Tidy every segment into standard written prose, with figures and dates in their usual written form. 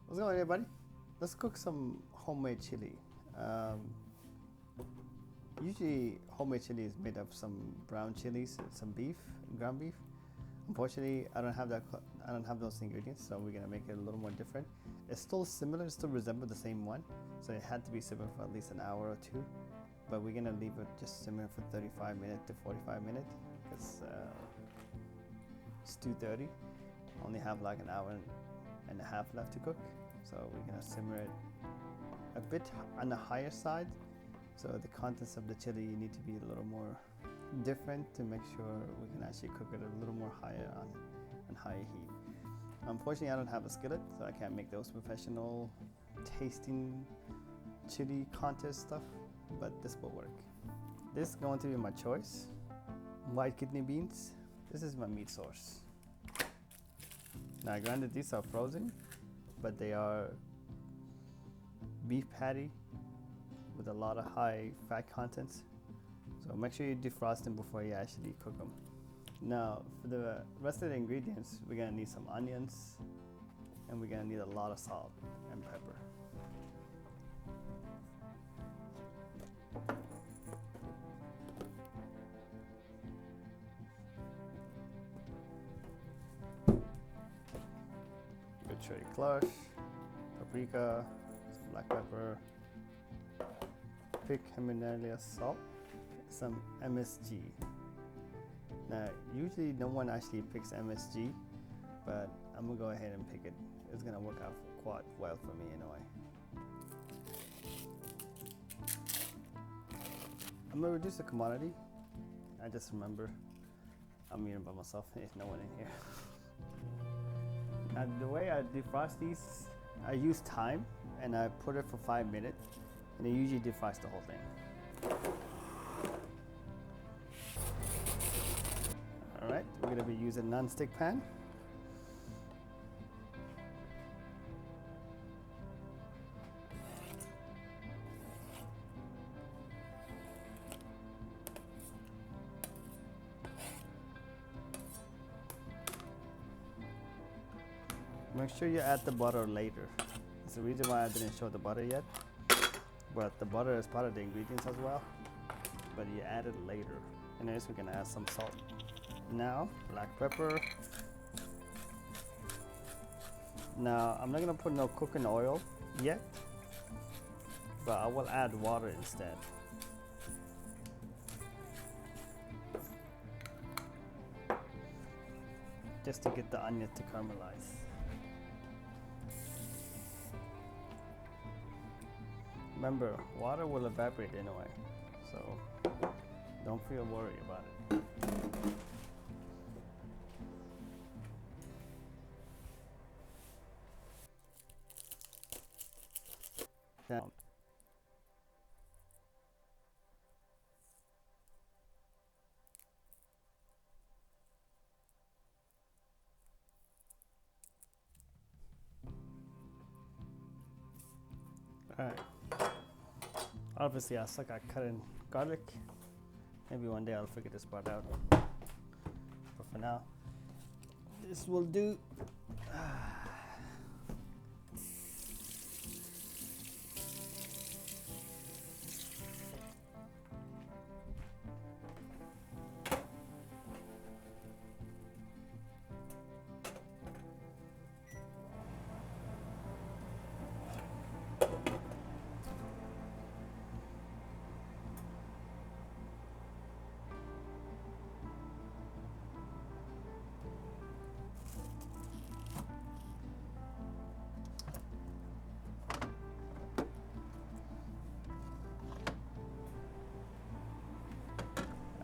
What's going on, everybody? Let's cook some homemade chili. Usually homemade chili is made of some brown chilies, some beef, ground beef. Unfortunately, I don't have that. I don't have those ingredients, so we're gonna make it a little more different. It's still similar, it still resembles the same one, so it had to be simmered for at least an hour or two. But we're gonna leave it just simmer for 35 minutes to 45 minutes because it's 2:30. Only have like an hour and a half left to cook, so we're gonna simmer it a bit on the higher side. So the contents of the chili need to be a little more different to make sure we can actually cook it a little more higher on higher heat. Unfortunately, I don't have a skillet, so I can't make those professional tasting chili contest stuff, but this will work. This is going to be my choice. White kidney beans. This is my meat source. Now granted, these are frozen, but they are beef patty with a lot of high fat contents. So make sure you defrost them before you actually cook them. Now for the rest of the ingredients, we're gonna need some onions and we're gonna need a lot of salt and pepper. Good cherry cloves, paprika, some black pepper, pick Himalaya salt, some MSG. Now, usually no one actually picks MSG, but I'm gonna go ahead and pick it. It's gonna work out quite well for me anyway. I'm gonna reduce the commodity. I just remember I'm eating by myself. There's no one in here. Now, the way I defrost these, I use thyme and I put it for 5 minutes, and I usually defrost the whole thing. Alright, we're going to be using a non-stick pan. Make sure you add the butter later. That's the reason why I didn't show the butter yet. But the butter is part of the ingredients as well. But you add it later. And then we're going to add some salt. Now, black pepper. Now, I'm not going to put no cooking oil yet, but I will add water instead. Just to get the onions to caramelize. Remember, water will evaporate anyway, so don't feel worried about it. Now, alright. Obviously, I suck at cutting garlic. Maybe one day I'll figure this part out. But for now, this will do.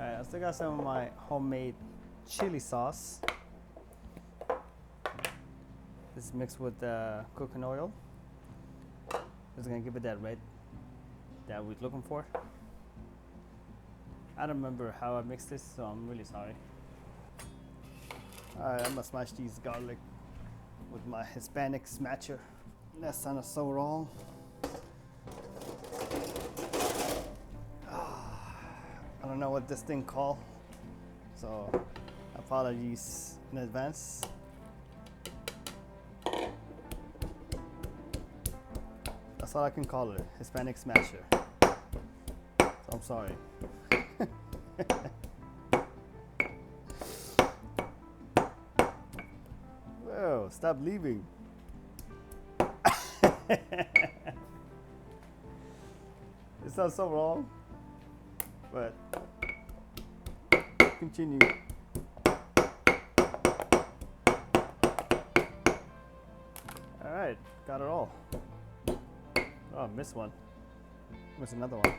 Alright, I still got some of my homemade chili sauce. This is mixed with cooking oil. It's gonna give it that red that we're looking for. I don't remember how I mixed this, so I'm really sorry. Alright, I'm gonna smash these garlic with my Hispanic smasher. That sounded so wrong. I don't know what this thing called, so apologies in advance. That's all I can call it, Hispanic smasher. So I'm sorry. Whoa, stop leaving. It's not so wrong, but continue. All right, got it all. Oh, missed one. Missed another one.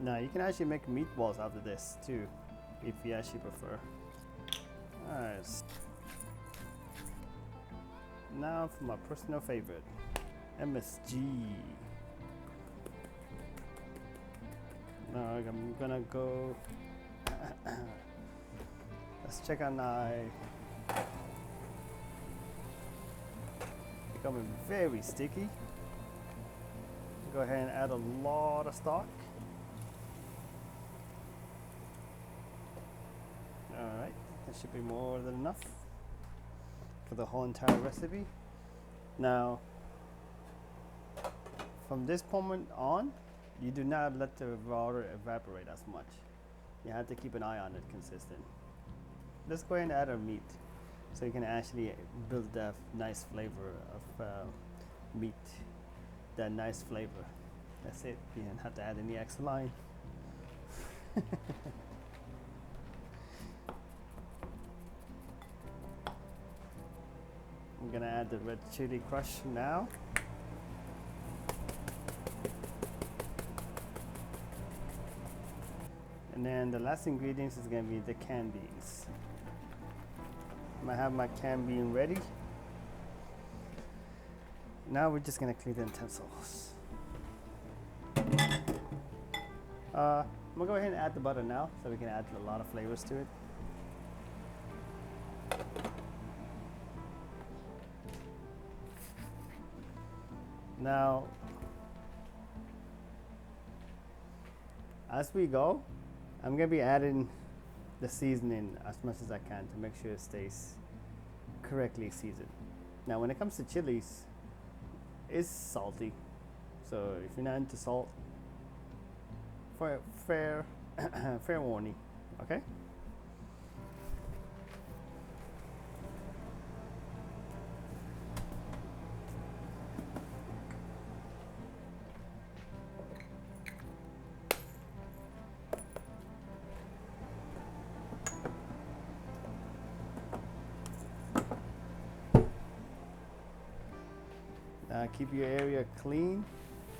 Now you can actually make meatballs out of this too, if you actually prefer. Alright. Now for my personal favorite, MSG. Now I'm gonna go. Let's check on my. Becoming very sticky. Go ahead and add a lot of stock. Alright, that should be more than enough for the whole entire recipe. Now, from this moment on, you do not let the water evaporate as much. You have to keep an eye on it consistent. Let's go ahead and add our meat so you can actually build that nice flavor of meat. That nice flavor. That's it. You don't have to add any extra line. I'm gonna add the red chili crush now. And then the last ingredients is gonna be the canned beans. I'm gonna have my canned bean ready. Now we're just gonna clean the utensils. I'm gonna go ahead and add the butter now so we can add a lot of flavors to it. Now, as we go, I'm gonna be adding the seasoning as much as I can to make sure it stays correctly seasoned. Now, when it comes to chilies, it's salty, so if you're not into salt, fair warning, okay? Keep your area clean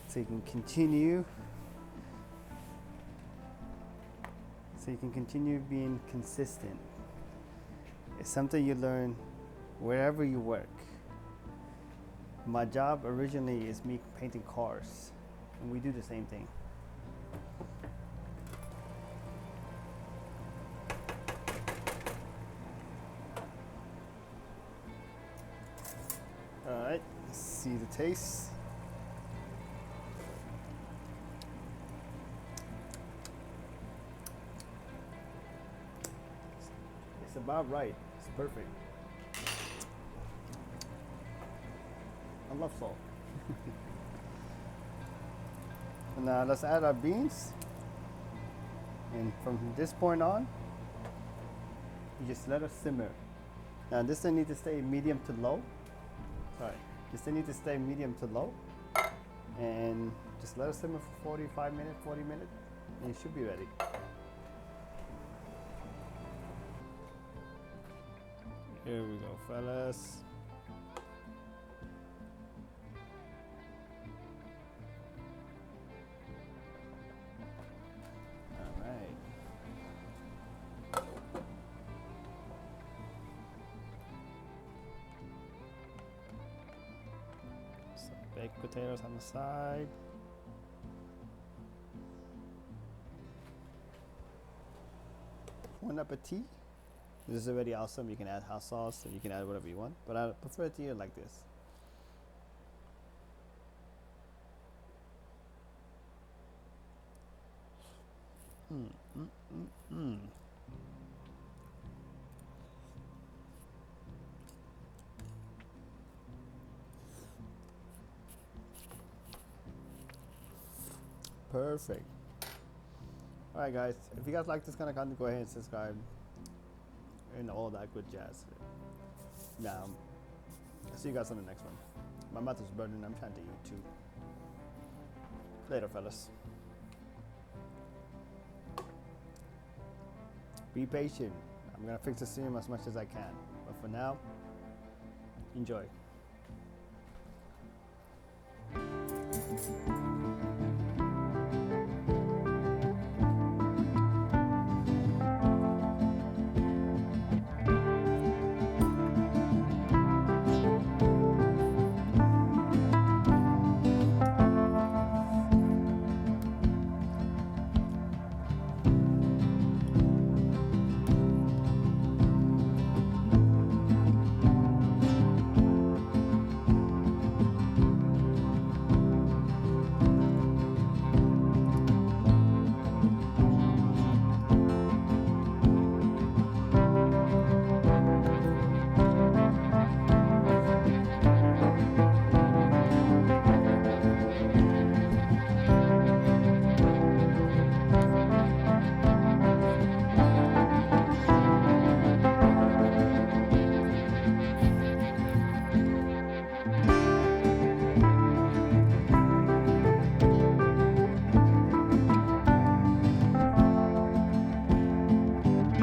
so you can continue being consistent. It's something you learn wherever you work. My job originally is me painting cars, and we do the same thing. All right, let's see the taste. It's about right. It's perfect. I love salt. And now let's add our beans. And from this point on, you just let it simmer. Now this thing needs to stay medium to low. Sorry, this thing needs to stay medium to low. And just let it simmer for 45 minutes, 40 minutes, and it should be ready. Here we go, fellas. All right. baked potatoes on the side. Bon appetit. This is already awesome. You can add hot sauce and you can add whatever you want, but I prefer to eat it like this. Perfect. Alright guys, if you guys like this kind of content, go ahead and subscribe and all that good jazz. Now, I'll see you guys on the next one. My mouth is burning, I'm trying to eat too. Later, fellas. Be patient. I'm gonna fix the serum as much as I can. But for now, enjoy.